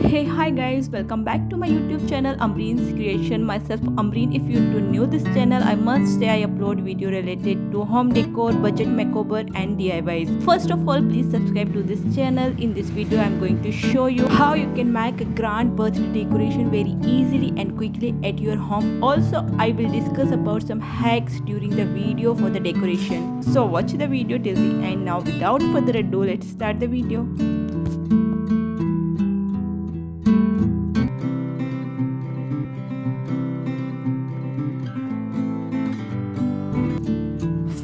Hey, hi guys, welcome back to my YouTube channel Amreen's Creation. Myself Amreen. If you're new this channel, I must say I upload video related to home decor, budget makeover and DIYs. First of all, please subscribe to this channel. In this video, I'm going to show you how you can make a grand birthday decoration very easily and quickly at your home. Also, I will discuss about some hacks during the video for the decoration. So watch the video till the end. Now without further ado, let's start the video.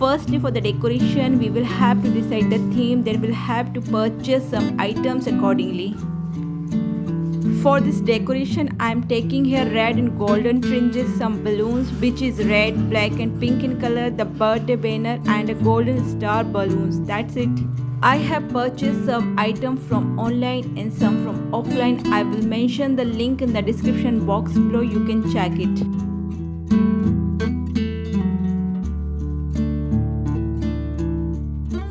Firstly, for the decoration, we will have to decide the theme, then we'll have to purchase some items accordingly. For this decoration, I am taking here red and golden fringes, some balloons which is red, black and pink in color, the birthday banner and a golden star balloons. That's it. I have purchased some items from online and some from offline. I will mention the link in the description box below. You can check it.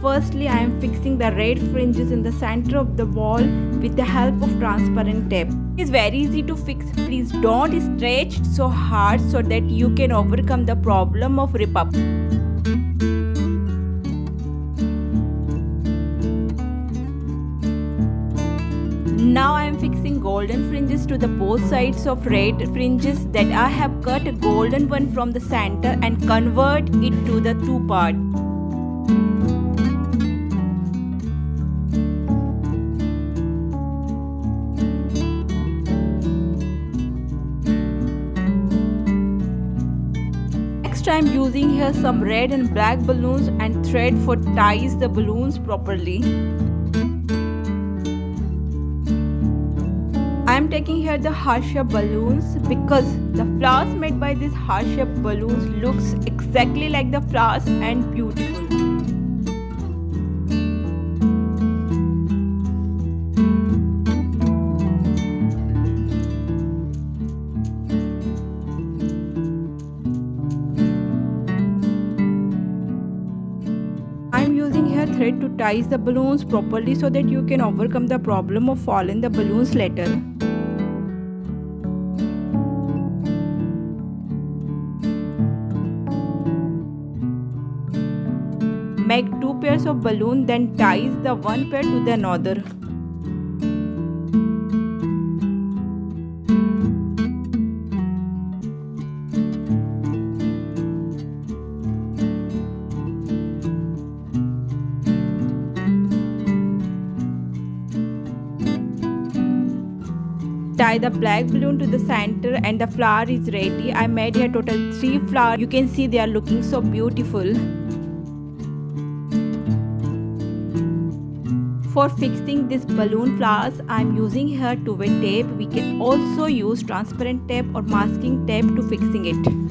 Firstly, I am fixing the red fringes in the center of the wall with the help of transparent tape. It's very easy to fix. Please don't stretch so hard so that you can overcome the problem of rip up. Now I am fixing golden fringes to the both sides of red fringes that I have cut a golden one from the center and convert it to the two parts. Next, I am using here some red and black balloons and thread for ties the balloons properly. I am taking here the heart-shaped balloons because the flowers made by these heart-shaped balloons looks exactly like the flowers and beautiful. I am using here thread to tie the balloons properly so that you can overcome the problem of falling the balloons later. Make two pairs of balloons, then ties the one pair to the another. Tie the black balloon to the center and the flower is ready. I made here total 3 flowers. You can see they are looking so beautiful. For fixing this balloon flowers, I am using here 2-way tape. We can also use transparent tape or masking tape to fixing it.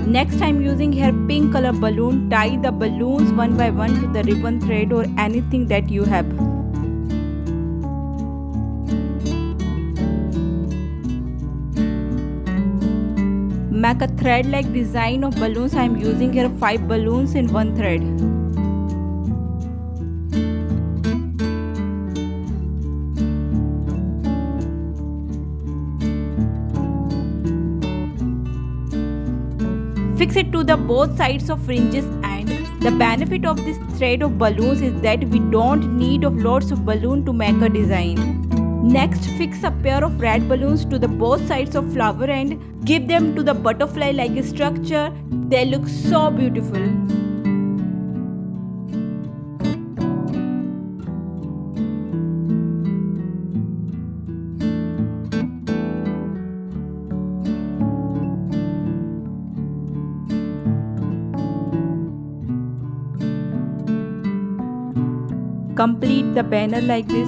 Next, I am using here pink color balloon. Tie the balloons one by one to the ribbon thread or anything that you have. Make a thread-like design of balloons. I am using here 5 balloons in one thread. Fix it to the both sides of fringes, and the benefit of this thread of balloons is that we don't need of lots of balloon to make a design. Next, fix a pair of red balloons to the both sides of flower and give them to the butterfly like a structure. They look so beautiful. Complete the banner like this.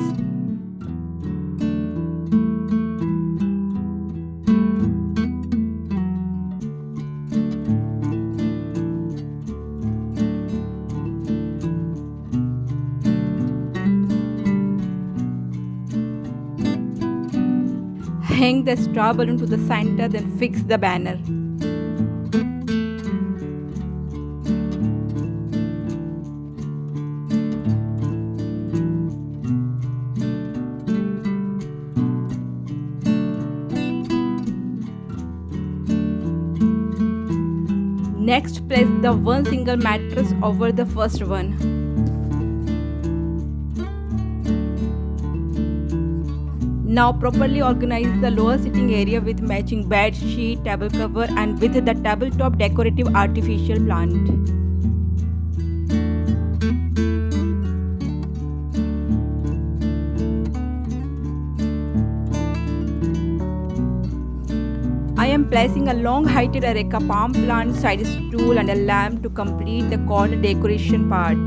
hang the star balloon to the center, then fix the banner. Next, place the one single mattress over the first one. Now properly organize the lower sitting area with matching bed sheet, table cover and with the tabletop decorative artificial plant. I am placing a long-heighted areca palm plant, side stool and a lamp to complete the corner decoration part.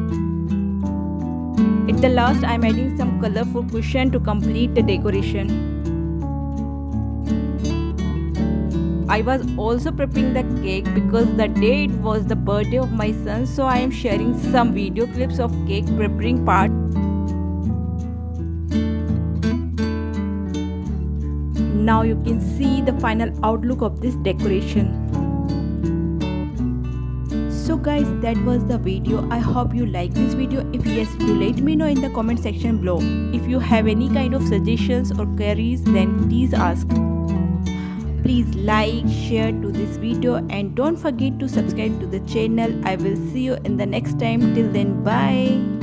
At the last, I am adding some colorful cushion to complete the decoration. I was also preparing the cake because the day it was the birthday of my son, so I am sharing some video clips of cake preparing part. Now you can see the final outlook of this decoration. So guys, that was the video. I hope you like this video. If yes, do let me know in the comment section below. If you have any kind of suggestions or queries, then please ask. Please like, share to this video and don't forget to subscribe to the channel. I will see you in the next time. Till then, bye.